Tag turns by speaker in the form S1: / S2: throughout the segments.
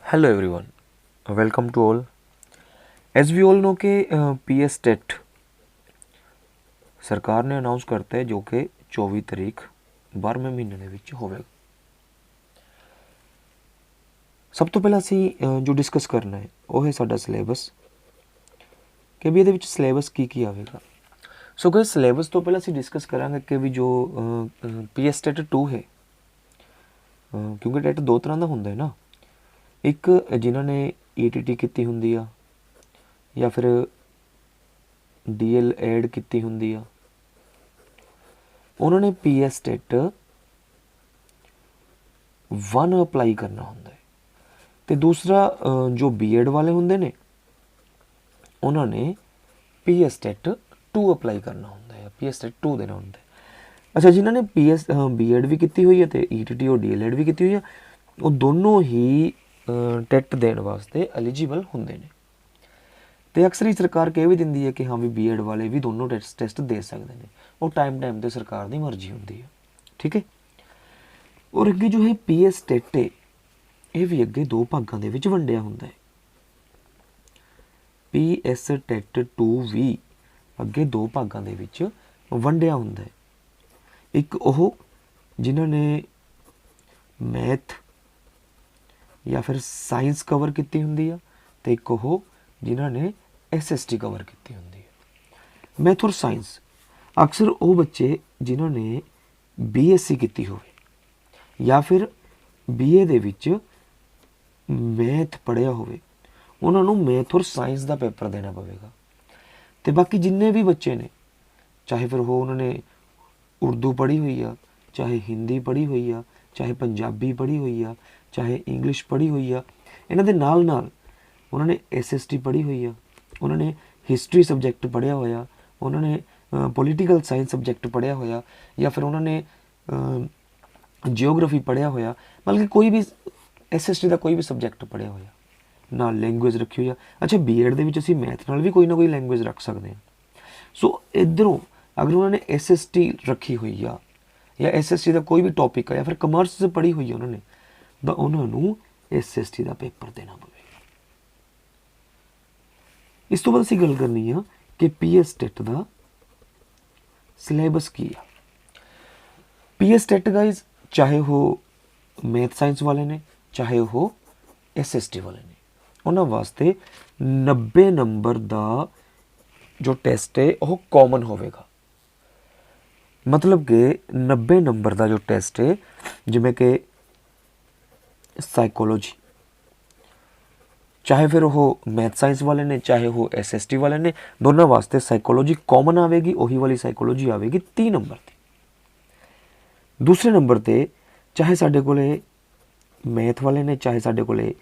S1: Hello everyone, welcome to all. As we all know कि PS TET सरकार ने announce करता है जो कि 24 तारीख 12वें ਮਹੀਨੇ ਦੇ ਵਿੱਚ ਹੋਵੇਗਾ। ਸਭ ਤੋਂ ਪਹਿਲਾਂ ਅਸੀਂ ਜੋ ਡਿਸਕਸ ਕਰਨਾ ਹੈ ਉਹ ਹੈ ਸਾਡਾ ਸਿਲੇਬਸ ਕਿ ਵੀ ਇਹਦੇ ਵਿੱਚ ਸਿਲੇਬਸ ਕੀ ਆਵੇਗਾ। ਸੋ ਗਾਇਸ ਸਿਲੇਬਸ ਤੋਂ ਪਹਿਲਾਂ ਅਸੀਂ ਡਿਸਕਸ ਕਰਾਂਗੇ ਕਿ ਵੀ ਜੋ PS टेट 2 ਹੈ ਕਿਉਂਕਿ ਟੈਟ ਦੋ ਤਰ੍ਹਾਂ ਦਾ ਹੁੰਦਾ ਹੈ ਨਾ, ਇੱਕ ਜਿਨ੍ਹਾਂ ਨੇ ETT ਕੀਤੀ ਹੁੰਦੀ ਆ ਜਾਂ ਫਿਰ DL ਐਡ ਕੀਤੀ ਹੁੰਦੀ ਆ ਉਹਨਾਂ ਨੇ PS टेट 1 ਅਪਲਾਈ ਕਰਨਾ ਹੁੰਦਾ ਹੈ ਤੇ ਦੂਸਰਾ ਜੋ BEd ਵਾਲੇ ਹੁੰਦੇ ਨੇ ਉਹਨਾਂ ਨੇ PS टेट 2 ਅਪਲਾਈ ਕਰਨਾ ਹੁੰਦਾ ਹੈ, PS टेट 2 ਦੇਣਾ ਹੁੰਦਾ ਹੈ। ਅੱਛਾ, ਜਿਨ੍ਹਾਂ ਨੇ BEd ਵੀ ਕੀਤੀ ਹੋਈ ਹੈ ਤੇ ETT ਔਰ DL ਐਡ ਵੀ ਕੀਤੀ ਹੋਈ ਆ ਉਹ ਦੋਨੋਂ ਹੀ ਟੈਟ ਦੇਣ ਵਾਸਤੇ ਐਲੀਜੀਬਲ ਹੁੰਦੇ ਨੇ। ਤੇ ਅਕਸਰ ਹੀ ਸਰਕਾਰ ਕਹਿ ਵੀ ਦਿੰਦੀ ਹੈ ਕਿ ਹਾਂ ਵੀ BEd ਵਾਲੇ ਵੀ ਦੋਨੋਂ ਟੈਸਟ ਦੇ ਸਕਦੇ ਨੇ, ਉਹ ਟਾਈਮ ਤੇ ਸਰਕਾਰ ਦੀ ਮਰਜ਼ੀ ਹੁੰਦੀ ਹੈ, ਠੀਕ ਹੈ। ਔਰ ਅੱਗੇ ਜੋ ਹੈ PS टेट ਹੈ ਇਹ ਵੀ ਅੱਗੇ ਦੋ ਭਾਗਾਂ ਦੇ ਵਿੱਚ ਵੰਡਿਆ ਹੁੰਦਾ ਹੈ। PS टेट 2 ਵੀ ਅੱਗੇ ਦੋ ਭਾਗਾਂ ਦੇ ਵਿੱਚ ਵੰਡਿਆ ਹੁੰਦਾ ਹੈ। ਇੱਕ ਉਹ ਜਿਨ੍ਹਾਂ ਨੇ ਮੈਥ ਜਾਂ ਫਿਰ ਸਾਇੰਸ ਕਵਰ ਕੀਤੀ ਹੁੰਦੀ ਆ ਤੇ ਇੱਕ ਉਹ ਜਿਨ੍ਹਾਂ ਨੇ SST ਕਵਰ ਕੀਤੀ ਹੁੰਦੀ ਹੈ। ਮੈਥ ਔਰ ਸਾਇੰਸ ਅਕਸਰ ਉਹ ਬੱਚੇ ਜਿਨ੍ਹਾਂ ਨੇ BSc ਕੀਤੀ ਹੋਵੇ ਜਾਂ ਫਿਰ BA ਦੇ ਵਿੱਚ ਮੈਥ ਪੜ੍ਹਿਆ ਹੋਵੇ ਉਹਨਾਂ ਨੂੰ ਮੈਥ ਔਰ ਸਾਇੰਸ ਦਾ ਪੇਪਰ ਦੇਣਾ ਪਵੇਗਾ। ਤੇ ਬਾਕੀ ਜਿੰਨੇ ਵੀ ਬੱਚੇ ਨੇ ਚਾਹੇ ਫਿਰ ਉਹ ਉਹਨਾਂ ਨੇ ਉਰਦੂ ਪੜ੍ਹੀ ਹੋਈ ਆ, ਚਾਹੇ ਹਿੰਦੀ ਪੜ੍ਹੀ ਹੋਈ ਆ, ਚਾਹੇ ਪੰਜਾਬੀ ਪੜ੍ਹੀ ਹੋਈ ਆ, ਚਾਹੇ ਇੰਗਲਿਸ਼ ਪੜ੍ਹੀ ਹੋਈ ਆ, ਇਹਨਾਂ ਦੇ ਨਾਲ ਨਾਲ ਉਹਨਾਂ ਨੇ SST ਪੜ੍ਹੀ ਹੋਈ ਆ, ਉਹਨਾਂ ਨੇ ਹਿਸਟਰੀ ਸਬਜੈਕਟ ਪੜ੍ਹਿਆ ਹੋਇਆ, ਉਹਨਾਂ ਨੇ ਪੋਲੀਟੀਕਲ ਸਾਇੰਸ ਸਬਜੈਕਟ ਪੜ੍ਹਿਆ ਹੋਇਆ ਜਾਂ ਫਿਰ ਉਹਨਾਂ ਨੇ ਜਿਓਗ੍ਰਾਫੀ ਪੜ੍ਹਿਆ ਹੋਇਆ, ਮਤਲਬ ਕਿ ਕੋਈ ਵੀ SST ਦਾ ਕੋਈ ਵੀ ਸਬਜੈਕਟ ਪੜ੍ਹਿਆ ਹੋਇਆ, ਨਾਲ ਲੈਂਗੁਏਜ ਰੱਖੀ ਹੋਈ ਆ। ਅੱਛਾ, BEd ਦੇ ਵਿੱਚ ਅਸੀਂ ਮੈਥ ਨਾਲ ਵੀ ਕੋਈ ਨਾ ਕੋਈ ਲੈਂਗੁਏਜ ਰੱਖ ਸਕਦੇ ਹਾਂ। ਸੋ ਇੱਧਰੋਂ ਅਗਰ ਉਹਨਾਂ ਨੇ SST ਰੱਖੀ ਹੋਈ ਆ ਜਾਂ SST ਦਾ ਕੋਈ ਵੀ ਟੌਪਿਕ ਆ ਜਾਂ ਫਿਰ ਕਮਰਸ ਪੜ੍ਹੀ ਹੋਈ ਆ ਉਹਨਾਂ ਨੇ ਤਾਂ ਉਹਨਾਂ ਨੂੰ SST ਦਾ ਪੇਪਰ ਦੇਣਾ ਪਵੇਗਾ। ਇਸ ਤੋਂ ਬਾਅਦ ਅਸੀਂ ਗੱਲ ਕਰਨੀ ਆ ਕਿ PS टेट ਦਾ ਸਿਲੇਬਸ ਕੀ ਆ। PS टेट ਗਾਈਜ਼ ਚਾਹੇ ਉਹ ਮੈਥ ਸਾਇੰਸ ਵਾਲੇ ਨੇ ਚਾਹੇ ਉਹ SST ਵਾਲੇ ਨੇ ਉਹਨਾਂ ਵਾਸਤੇ 90 ਨੰਬਰ ਦਾ ਜੋ ਟੈਸਟ ਹੈ ਉਹ ਕਾਮਨ ਹੋਵੇਗਾ। ਮਤਲਬ ਕਿ 90 ਨੰਬਰ ਦਾ ਜੋ ਟੈਸਟ ਹੈ ਜਿਵੇਂ ਕਿ ਸਾਈਕੋਲੋਜੀ ਚਾਹੇ ਫਿਰ ਉਹ ਮੈਥ ਸਾਇੰਸ ਵਾਲੇ ਨੇ ਚਾਹੇ ਉਹ SST ਵਾਲੇ ਨੇ ਦੋਨਾਂ ਵਾਸਤੇ ਸਾਈਕੋਲੋਜੀ ਕਾਮਨ ਆਵੇਗੀ, ਉਹੀ ਵਾਲੀ ਸਾਈਕੋਲੋਜੀ ਆਵੇਗੀ 30 ਨੰਬਰ ਦੀ। ਦੂਸਰੇ ਨੰਬਰ ਤੇ ਚਾਹੇ ਸਾਡੇ ਕੋਲੇ ਮੈਥ ਵਾਲੇ ਨੇ ਚਾਹੇ ਸਾਡੇ ਕੋਲੇ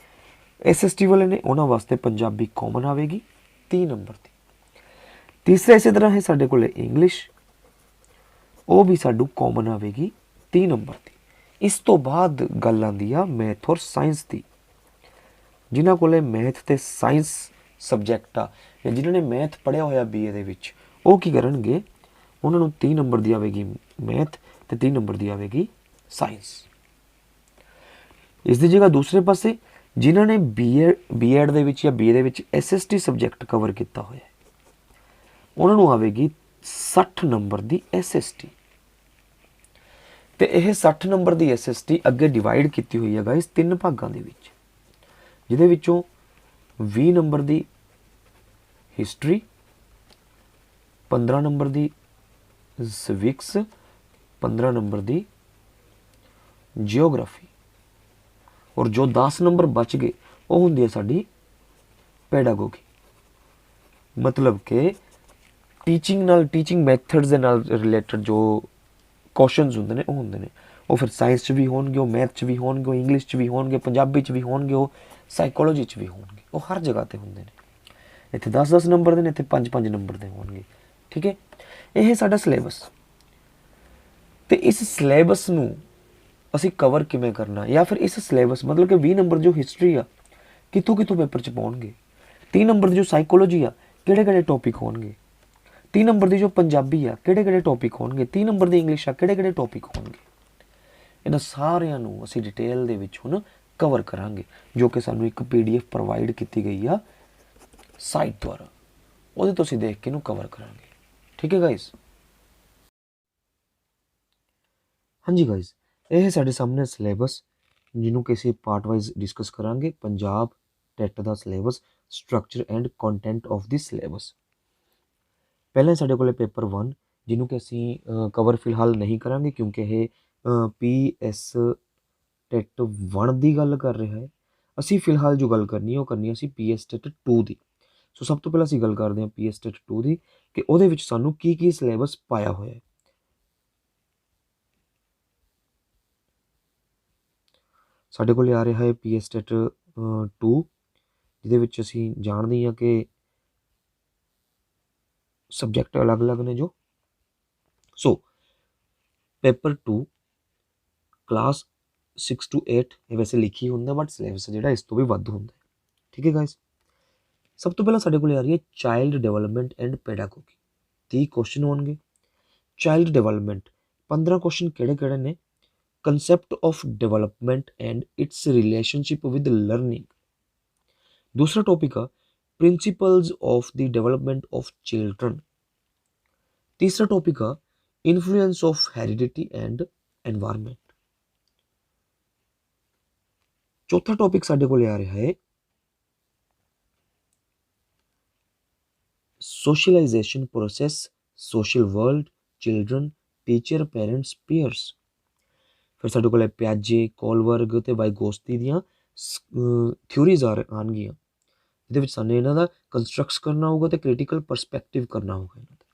S1: SST ਵਾਲੇ ਨੇ ਉਹਨਾਂ ਵਾਸਤੇ ਪੰਜਾਬੀ ਕਾਮਨ ਆਵੇਗੀ 30 ਨੰਬਰ ਦੀ। ਤੀਸਰਾ ਇਸੇ ਤਰ੍ਹਾਂ ਹੈ ਸਾਡੇ ਕੋਲੇ ਇੰਗਲਿਸ਼, ਉਹ ਵੀ ਸਾਨੂੰ ਕਾਮਨ ਆਵੇਗੀ 30 ਨੰਬਰ ਦੀ। ਇਸ ਤੋਂ ਬਾਅਦ ਗੱਲ ਆਉਂਦੀ ਆ ਮੈਥ ਔਰ ਸਾਇੰਸ ਦੀ। ਜਿਨ੍ਹਾਂ ਕੋਲੇ ਮੈਥ ਤੇ ਸਾਇੰਸ ਸਬਜੈਕਟ ਆ ਜਾਂ ਜਿਨ੍ਹਾਂ ਨੇ ਮੈਥ ਪੜ੍ਹਿਆ ਹੋਇਆ BA ਦੇ ਵਿੱਚ ਉਹ ਕੀ ਕਰਨਗੇ, ਉਹਨਾਂ ਨੂੰ 30 ਨੰਬਰ ਦੀ ਆਵੇਗੀ ਮੈਥ ਤੇ 30 ਨੰਬਰ ਦੀ ਆਵੇਗੀ ਸਾਇੰਸ। ਇਸ ਦੀ ਜਗ੍ਹਾ ਦੂਸਰੇ ਪਾਸੇ ਜਿਨ੍ਹਾਂ ਨੇ BEd ਦੇ ਵਿੱਚ ਜਾਂ BA ਦੇ ਵਿੱਚ SST ਸਬਜੈਕਟ ਕਵਰ ਕੀਤਾ ਹੋਇਆ ਉਹਨਾਂ ਨੂੰ ਆਵੇਗੀ 60 ਨੰਬਰ ਦੀ SST। ਤੇ ਇਹ 60 ਨੰਬਰ ਦੀ SST ਅੱਗੇ ਡਿਵਾਈਡ ਕੀਤੀ ਹੋਈ ਹੈ ਗਾਇਸ ਤਿੰਨ ਭਾਗਾਂ ਦੇ ਵਿੱਚ, ਜਿਹਦੇ ਵਿੱਚੋਂ 20 ਨੰਬਰ ਦੀ ਹਿਸਟਰੀ, 15 ਨੰਬਰ ਦੀ ਸਿਵਿਕਸ, 15 ਨੰਬਰ ਦੀ ਜਿਓਗ੍ਰਾਫੀ ਔਰ ਜੋ 10 ਨੰਬਰ ਬਚ ਗਏ ਉਹ ਹੁੰਦੀ ਹੈ ਸਾਡੀ ਪੈਡਾਗੋਗੀ। ਮਤਲਬ ਕਿ ਟੀਚਿੰਗ ਮੈਥਡਸ ਦੇ ਨਾਲ ਰਿਲੇਟਡ ਜੋ ਕੁਐਸਚਨਸ ਹੁੰਦੇ ਨੇ ਉਹ ਹੁੰਦੇ ਨੇ, ਉਹ ਫਿਰ ਸਾਇੰਸ 'ਚ ਵੀ ਹੋਣਗੇ, ਉਹ ਮੈਥ 'ਚ ਵੀ ਹੋਣਗੇ, ਉਹ ਇੰਗਲਿਸ਼ 'ਚ ਵੀ ਹੋਣਗੇ, ਪੰਜਾਬੀ 'ਚ ਵੀ ਹੋਣਗੇ, ਉਹ ਸਾਈਕੋਲੋਜੀ 'ਚ ਵੀ ਹੋਣਗੇ, ਉਹ ਹਰ ਜਗ੍ਹਾ 'ਤੇ ਹੁੰਦੇ ਨੇ। ਇੱਥੇ 10-10 ਨੰਬਰ ਦੇ ਨੇ, ਇੱਥੇ 5-5 ਨੰਬਰ ਦੇ ਹੋਣਗੇ, ਠੀਕ ਹੈ। ਇਹ ਸਾਡਾ ਸਿਲੇਬਸ। ਤੇ ਇਸ ਸਿਲੇਬਸ ਨੂੰ ਅਸੀਂ ਕਵਰ ਕਿਵੇਂ ਕਰਨਾ ਜਾਂ ਫਿਰ ਇਸ ਸਿਲੇਬਸ ਮਤਲਬ ਕਿ 20 ਨੰਬਰ ਜੋ ਹਿਸਟਰੀ ਆ ਕਿੱਥੋਂ ਪੇਪਰ 'ਚ ਪਾਉਣਗੇ, 30 ਨੰਬਰ ਦੀ ਜੋ ਸਾਈਕੋਲੋਜੀ ਆ ਕਿਹੜੇ ਟੌਪਿਕ ਹੋਣਗੇ, 30 ਨੰਬਰ ਦੀ ਜੋ ਪੰਜਾਬੀ ਆ ਕਿਹੜੇ ਟੌਪਿਕ ਹੋਣਗੇ, 30 ਨੰਬਰ ਦੀ ਇੰਗਲਿਸ਼ ਆ ਕਿਹੜੇ ਟੌਪਿਕ ਹੋਣਗੇ। ਇਹਨਾਂ ਸਾਰਿਆਂ ਨੂੰ ਅਸੀਂ ਡਿਟੇਲ ਦੇ ਵਿੱਚ ਹੁਣ ਕਵਰ ਕਰਾਂਗੇ, ਜੋ ਕਿ ਸਾਨੂੰ ਇੱਕ PDF ਪ੍ਰੋਵਾਈਡ ਕੀਤੀ ਗਈ ਆ ਸਾਈਟ ਦੁਆਰਾ, ਉਹਦੇ ਤੋਂ ਅਸੀਂ ਦੇਖ ਕੇ ਇਹਨੂੰ ਕਵਰ ਕਰਾਂਗੇ। ਠੀਕ ਹੈ ਗਾਇਜ਼। ਹਾਂਜੀ ਗਾਇਜ਼, ਇਹ ਸਾਡੇ ਸਾਹਮਣੇ ਸਿਲੇਬਸ ਜਿਹਨੂੰ ਕਿ ਅਸੀਂ ਪਾਰਟ ਵਾਈਜ਼ ਡਿਸਕਸ ਕਰਾਂਗੇ। ਪੰਜਾਬ ਟੈਟ ਦਾ syllabus, structure and content of the syllabus. ਪਹਿਲਾਂ ਸਾਡੇ ਕੋਲ ਪੇਪਰ 1 ਜਿਹਨੂੰ ਕਿ ਅਸੀਂ ਕਵਰ ਫਿਲਹਾਲ ਨਹੀਂ ਕਰਾਂਗੇ ਕਿਉਂਕਿ ਇਹ PS ਟੈਟ 1 ਦੀ ਗੱਲ ਕਰ ਰਿਹਾ ਹੈ। ਅਸੀਂ ਫਿਲਹਾਲ ਜੋ ਗੱਲ ਕਰਨੀ ਹੈ ਉਹ ਕਰਨੀ ਹੈ ਅਸੀਂ PS ਟੈਟ 2 ਦੀ। ਸੋ ਸਭ ਤੋਂ ਪਹਿਲਾਂ ਅਸੀਂ ਗੱਲ ਕਰਦੇ ਹਾਂ PS ਟੈਟ 2 ਦੀ, ਕਿ ਉਹਦੇ ਵਿੱਚ ਸਾਨੂੰ ਕੀ ਕੀ ਸਿਲੇਬਸ ਪਾਇਆ ਹੋਇਆ ਹੈ। ਸਾਡੇ ਕੋਲ ਆ ਰਿਹਾ ਹੈ PS ਟੈਟ 2, ਜਿਹਦੇ ਵਿੱਚ ਅਸੀਂ ਜਾਣਦੇ ਹਾਂ ਕਿ ਸਬਜੈਕਟ ਅਲੱਗ-ਅਲੱਗ ਨੇ ਜੋ। ਸੋ ਪੇਪਰ 2 ਕਲਾਸ 6 to 8 ਇਹ ਵੈਸੇ ਲਿਖੀ ਹੁੰਦਾ, ਬਟ ਸਿਲੇਬਸ ਜਿਹੜਾ ਇਸ ਤੋਂ ਵੀ ਵੱਧ ਹੁੰਦਾ। ਠੀਕ ਹੈ ਗਾਇਸ। ਸਭ ਤੋਂ ਪਹਿਲਾਂ ਸਾਡੇ ਕੋਲ ਆ ਰਹੀ ਹੈ child development and pedagogy. 30 question ਹੋਣਗੇ। ਚਾਈਲਡ ਡਿਵੈਲਪਮੈਂਟ 15 ਕੁਐਸਚਨ ਕਿਹੜੇ ਨੇ? concept of development and its relationship with learning। दूसरा टॉपिक है principles of the development of children। तीसरा टॉपिक है influence of heredity and environment। चौथा टॉपिक साडे कोल आ रहा है socialization process, social world, children, teacher, parents, peers। ਫਿਰ ਸਾਡੇ ਕੋਲ ਪਿਆਜੇ, ਕੋਲਬਰਗ ਅਤੇ ਵਾਈਗੋਸਤੀ ਦੀਆਂ ਥਿਊਰੀਜ਼ ਆਉਣਗੀਆਂ, ਜਿਹਦੇ ਵਿੱਚ ਸਾਨੂੰ ਇਹਨਾਂ ਦਾ ਕੰਸਟਰਕਟਸ ਕਰਨਾ ਹੋਊਗਾ ਅਤੇ ਕ੍ਰਿਟੀਕਲ ਪਰਸਪੈਕਟਿਵ ਕਰਨਾ ਹੋਊਗਾ ਇਹਨਾਂ ਦਾ।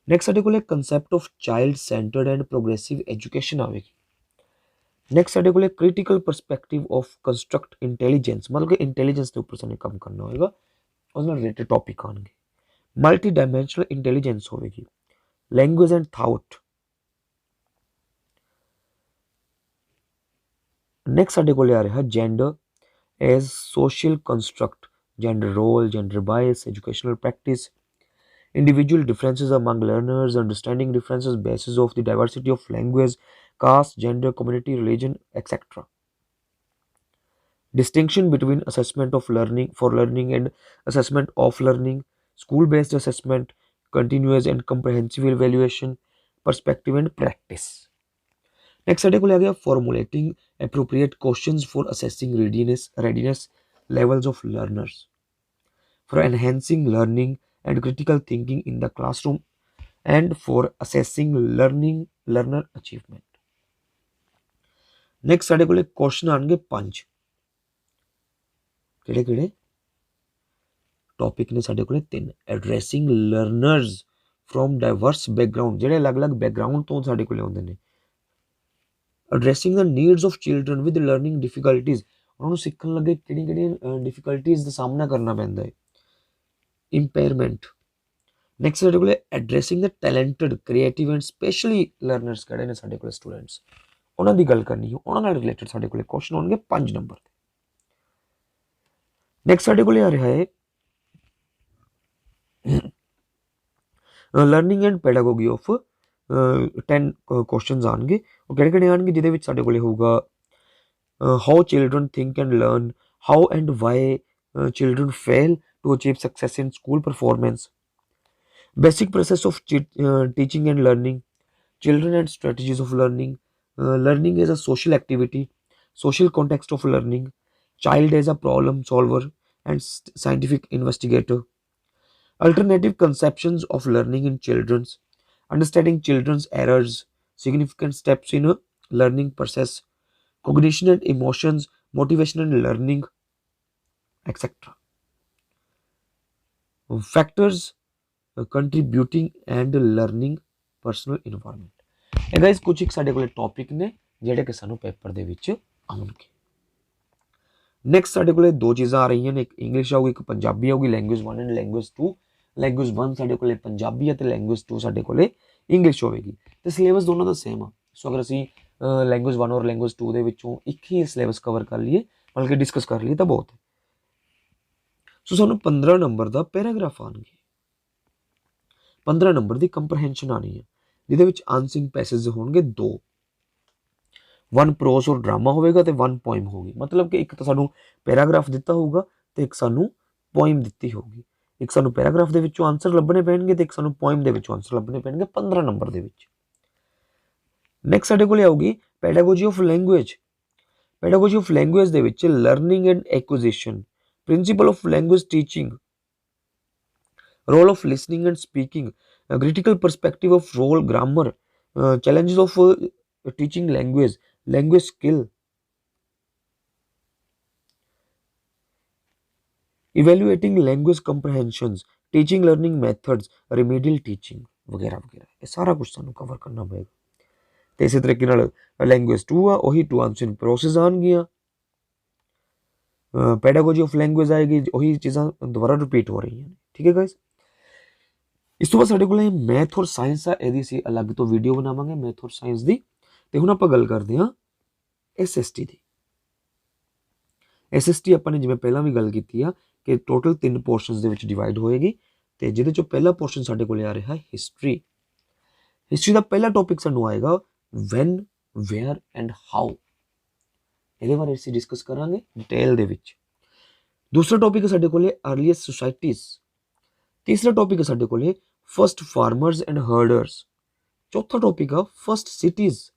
S1: ਨੈਕਸਟ ਸਾਡੇ ਕੋਲ concept of child centred and progressive education ਆਵੇਗੀ। ਨੈਕਸਟ ਸਾਡੇ ਕੋਲ critical perspective of construct intelligence, ਮਤਲਬ ਕਿ ਇੰਟੈਲੀਜੈਂਸ ਦੇ ਉੱਪਰ ਸਾਨੂੰ ਕੰਮ ਕਰਨਾ ਹੋਏਗਾ, ਉਹਦੇ ਨਾਲ ਰਿਲੇਟਡ ਟੌਪਿਕ ਆਉਣਗੇ। ਮਲਟੀ ਡਾਇਮੈਂਸ਼ਨਲ ਇੰਟੈਲੀਜੈਂਸ ਹੋਵੇਗੀ। Language and thought. ਨੈਕਸਟ ਸਾਡੇ ਕੋਲ ਆ ਰਿਹਾ gender as social construct, gender role, gender bias, educational practice, individual differences among learners, understanding differences, basis of the diversity of language, caste, gender, community, religion, etc. Distinction between assessment of learning for learning and assessment of learning, school-based assessment, continuous and comprehensive evaluation, perspective and practice. Next ਸਾਡੇ ਕੋਲ ਆ ਗਿਆ formulating appropriate questions for assessing readiness levels of learners, for enhancing learning and critical thinking in the classroom, and for assessing learner achievement। next ਸਾਡੇ ਕੋਲੇ question ਆਣਗੇ 5। ਕਿਹੜੇ topic ਨੇ ਸਾਡੇ ਕੋਲੇ 3। Addressing learners from diverse background, ਜਿਹੜੇ ਅਲੱਗ-ਅਲੱਗ background ਤੋਂ ਸਾਡੇ ਕੋਲੇ ਆਉਂਦੇ ਨੇ। Addressing the needs of children with learning difficulties, ਉਹਨਾਂ ਨੂੰ ਸਿੱਖਣ ਲੱਗੇ ਕਿਹੜੀਆਂ ਡਿਫਿਕਲਟੀਜ਼ ਦਾ ਸਾਹਮਣਾ ਕਰਨਾ ਪੈਂਦਾ ਹੈ। ਇੰਪੇਅਰਮੈਂਟ। ਨੈਕਸਟ ਸਾਡੇ ਕੋਲ addressing the talented, creative and specially learners ਕਿਹੜੇ ਨੇ ਸਾਡੇ ਕੋਲ ਸਟੂਡੈਂਟਸ, ਉਹਨਾਂ ਦੀ ਗੱਲ ਕਰਨੀ ਹੈ, ਉਹਨਾਂ ਨਾਲ ਰਿਲੇਟਡ ਸਾਡੇ ਕੋਲ ਕੁਐਸਚਨ ਹੋਣਗੇ 5 ਨੰਬਰ ਦੇ। ਨੈਕਸਟ ਸਾਡੇ ਕੋਲ ਆ ਰਿਹਾ ਹੈ learning and pedagogy of 10 questions ਆਣਗੇ। ਉਹ ਕਿਹੜੇ ਆਣਗੇ? ਜਿਹਦੇ ਵਿੱਚ ਸਾਡੇ ਕੋਲ ਹੋਊਗਾ how children think and learn, how and why children fail to achieve success in school performance, basic process of teaching and learning, children and strategies of learning, learning as a social activity, social context of learning, child as a problem solver and scientific investigator, alternative conceptions of learning in children's, understanding children's errors, significant steps in a learning process, cognition and emotions, motivation and learning, etc. Factors contributing and learning personal environment। ਇਹ guys ਕੁਝ ਇੱਕ ਸਾਡੇ ਕੋਲੇ topic ਨੇ ਜਿਹੜੇ ਕਿ ਸਾਨੂੰ paper ਦੇ ਵਿੱਚ ਆਉਣਗੇ। ਨੈਕਸਟ ਸਾਡੇ ਕੋਲੇ 2 ਚੀਜ਼ਾਂ ਆ ਰਹੀਆਂ ਨੇ, ਇੱਕ ਇੰਗਲਿਸ਼ ਆਊਗੀ, ਇੱਕ ਪੰਜਾਬੀ ਆਊਗੀ। Language 1 and language 2। ਲੈਂਗੁਏਜ 1 ਸਾਡੇ ਕੋਲੇ ਪੰਜਾਬੀ ਹੈ ਤੇ ਲੈਂਗੁਏਜ 2 ਸਾਡੇ ਕੋਲੇ ਇੰਗਲਿਸ਼ ਹੋਵੇਗੀ, ਤੇ ਸਿਲੇਬਸ ਦੋਨਾਂ ਦਾ ਸੇਮ ਆ। ਸੋ ਅਗਰ ਅਸੀਂ ਲੈਂਗੁਏਜ 1 ਔਰ ਲੈਂਗੁਏਜ 2 ਦੇ ਵਿੱਚੋਂ ਇੱਕ ਹੀ ਸਿਲੇਬਸ ਕਵਰ ਕਰ ਲਈਏ, ਮਤਲਬ ਕਿ ਡਿਸਕਸ ਕਰ ਲਈਏ ਤਾਂ ਬਹੁਤ ਹੈ। ਸੋ ਸਾਨੂੰ 15 ਨੰਬਰ ਦਾ ਪੈਰਾਗ੍ਰਾਫ ਆਉਣਗੇ, 15 ਨੰਬਰ ਦੀ ਕੰਪਰੈਂਸ਼ਨ ਆਣੀ ਹੈ, ਜਿਹਦੇ ਵਿੱਚ ਆਨਸਿੰਗ ਪੈਸੇਜ ਹੋਣਗੇ 2। 1 प्रोस और ड्रामा होगा तो 1 पोइम होगी। मतलब कि एक तो सानू पैराग्राफ दिता होगा तो एक सानू पोइम दिती होगी। एक सानू पैराग्राफ दे विचों आंसर लभने पैणगे ते एक सानू पोइम दे विचों आंसर लभने पैणगे 15 नंबर दे विच। नैक्सट साडे कोल आऊगी pedagogy of language. Pedagogy of language दे विच learning and acquisition, principle of language teaching, role of listening and speaking, critical perspective of role grammar, challenges of teaching language skill, evaluating language comprehensions, teaching learning methods, remedial teaching वगैरह वगैरह, ये सारा कुछ सानू cover करना पड़ेगा। तो इसी तरीके नाल लैंग्वेज 2 आ वही 2 आंसर प्रोसेस आन गया, पैडागोजी ऑफ लैंग्वेज आएगी, वही चीज़ां दोबारा रिपीट हो रही हैं। ठीक है गाइस, इस तो बाद साडे कोल मैथ और साइंस आ, ਇਹਦੀ ਅਸੀਂ अलग तो वीडियो बनावांगे मैथ और साइंस ਦੀ। ਤੇ ਹੁਣ ਆਪਾਂ ਗੱਲ ਕਰਦੇ ਹਾਂ SST ਦੀ। SST ਆਪਾਂ ਨੇ ਜਿਵੇਂ ਪਹਿਲਾਂ ਵੀ ਗੱਲ ਕੀਤੀ ਆ ਕਿ ਟੋਟਲ 3 ਪੋਰਸ਼ਨਸ ਦੇ ਵਿੱਚ ਡਿਵਾਈਡ ਹੋਏਗੀ, ਤੇ ਜਿਹਦੇ ਚੋਂ ਪਹਿਲਾ ਪੋਰਸ਼ਨ ਸਾਡੇ ਕੋਲੇ ਆ ਰਿਹਾ ਹੈ ਹਿਸਟਰੀ। ਹਿਸਟਰੀ ਦਾ ਪਹਿਲਾ ਟੌਪਿਕ ਸਾਨੂੰ ਆਏਗਾ ਵੈਨ, ਵੇਅਰ ਐਂਡ ਹਾਊ। ਇਹਦੇ ਬਾਰੇ ਅਸੀਂ ਡਿਸਕਸ ਕਰਾਂਗੇ ਡਿਟੇਲ ਦੇ ਵਿੱਚ। ਦੂਸਰਾ ਟੌਪਿਕ ਹੈ ਸਾਡੇ ਕੋਲੇ ਅਰਲੀਐਸਟ ਸੁਸਾਇਟੀਜ਼। ਤੀਸਰਾ ਟੌਪਿਕ ਹੈ ਸਾਡੇ ਕੋਲੇ ਫਸਟ ਫਾਰਮਰਸ ਐਂਡ ਹਰਡਰਸ। ਚੌਥਾ ਟੌਪਿਕ ਆ first cities,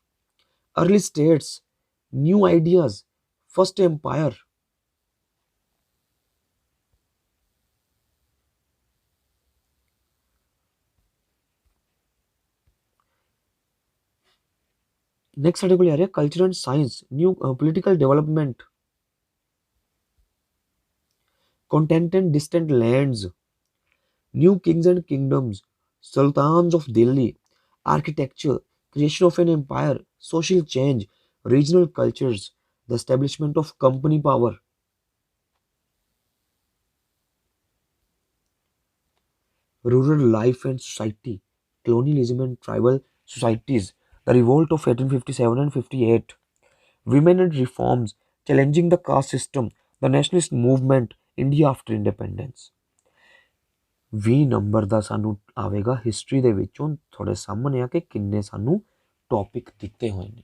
S1: early states, new ideas, first empire. Next साडे कोल आ रहा है culture and science, new political development, content and distant lands, new kings and kingdoms, sultans of Delhi, architecture, creation of an empire, social change, regional cultures, the establishment of company power. Rural life and society, colonialism and tribal societies, the revolt of 1857 and 58, women and reforms, challenging the caste system, the nationalist movement, India after independence। 20 number ਦਾ ਸਾਨੂੰ ਆਵੇਗਾ history ਦੇ ਵਿੱਚੋਂ। ਤੁਹਾਡੇ ਸਾਹਮਣੇ ਆ ਕਿ ਕਿੰਨੇ ਸਾਨੂੰ ਟੌਪਿਕ ਦਿੱਤੇ ਹੋਏ ਨੇ।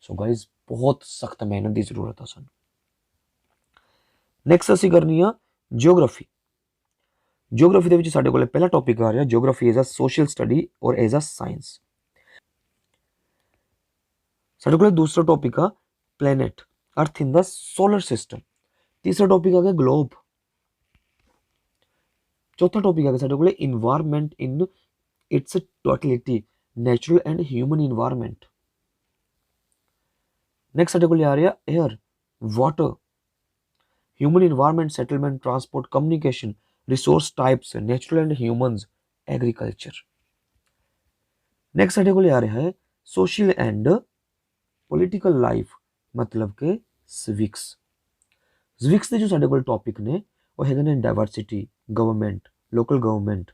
S1: ਸੋ ਗਾਇਜ਼ ਬਹੁਤ ਸਖਤ ਮਿਹਨਤ ਦੀ ਜ਼ਰੂਰਤ ਆ ਸਾਨੂੰ। ਨੈਕਸਟ ਅਸੀਂ ਕਰਨੀ ਆ ਜਿਓਗ੍ਰਾਫੀ। ਜਿਓਗ੍ਰਾਫੀ ਦੇ ਵਿੱਚ ਸਾਡੇ ਕੋਲ ਪਹਿਲਾ ਟੌਪਿਕ ਆ ਰਿਹਾ geography as a social study or as a science. ਸਾਡੇ ਕੋਲ ਦੂਸਰਾ ਟੌਪਿਕ ਆ planet, earth in the solar system. ਤੀਸਰਾ ਟੌਪਿਕ ਆ ਗਿਆ ਗਲੋਬ। चौथा टॉपिक आ गया साडे कोले environment in its totality, natural and human environment. Next साडे कोले आ रहा air, water, human environment, settlement, transport, communication, resource types, natural and humans, agriculture. Next साडे कोले आ रहा है सोशल एंड पॉलिटिकल लाइफ, मतलब के सिविक्स। सिविक्स के जो साडे कोल टॉपिक ने वो हैगे ने diversity, government, local government,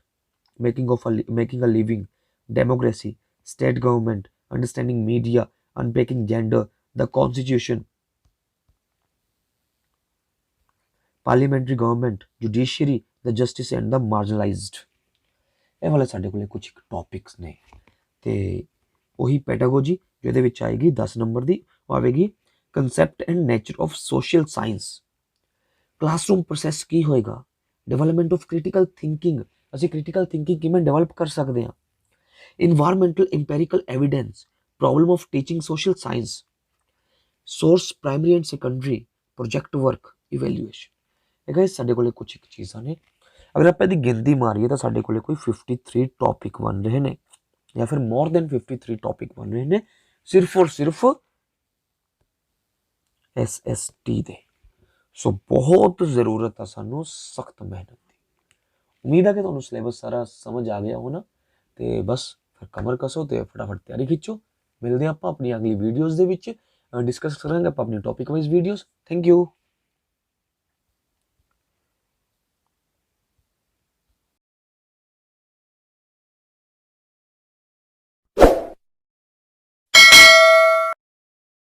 S1: making a living, democracy, state government, understanding media, unpacking gender, the constitution, parliamentary government, judiciary, the justice and the marginalised. ये वाले साडे कोले कुछ टॉपिक्स ने। ते वही पैडागोजी जो ਇਹਦੇ ਵਿੱਚ ਆਏਗੀ 10 ਨੰਬਰ ਦੀ, ਉਹ ਆਵੇਗੀ concept and nature of social science. Classroom process की होएगा, डेवलपमेंट ऑफ क्रिटिकल थिंकिंग, ਅਸੀਂ क्रिटिकल थिंकिंग किमें डेवलप कर सकते हैं, environmental empirical evidence, problem of teaching social science, source primary and secondary, project work, evaluation. ਇਹ ਗਾਇਸ ਸਾਡੇ ਕੋਲੇ ਕੁਝ ਇੱਕ ਚੀਜ਼ਾਂ ਨੇ। ਅਗਰ ਆਪਾਂ ਇਹਦੀ ਗਿਣਤੀ ਮਾਰੀਏ ਤਾਂ ਸਾਡੇ ਕੋਲੇ ਕੋਈ 53 ਟੌਪਿਕ ਬਣ ਰਹੇ ਨੇ, ਜਾਂ ਫਿਰ ਮੋਰ ਦੈਨ 53 ਟੌਪਿਕ ਬਣ ਰਹੇ ਨੇ ਸਿਰਫ ਔਰ ਸਿਰਫ SST ਦੇ। ਸੋ ਬਹੁਤ ਜ਼ਰੂਰਤ ਆ ਸਾਨੂੰ ਸਖਤ ਮਿਹਨਤ ਦੀ। ਉਮੀਦ ਹੈ ਕਿ ਤੁਹਾਨੂੰ ਸਿਲੇਬਸ ਸਾਰਾ ਸਮਝ ਆ ਗਿਆ ਹੋਣਾ, ਤੇ ਬਸ ਫਿਰ ਕਮਰ ਕਸੋ ਤੇ ਫਟਾਫਟ ਤਿਆਰੀ ਖਿੱਚੋ। ਮਿਲਦੇ ਆਪਾਂ ਆਪਣੀ ਅਗਲੀ ਵੀਡੀਓਜ਼ ਦੇ ਵਿੱਚ, ਡਿਸਕਸ ਕਰਾਂਗੇ ਆਪਾਂ ਆਪਣੀ topic wise videos. Thank you.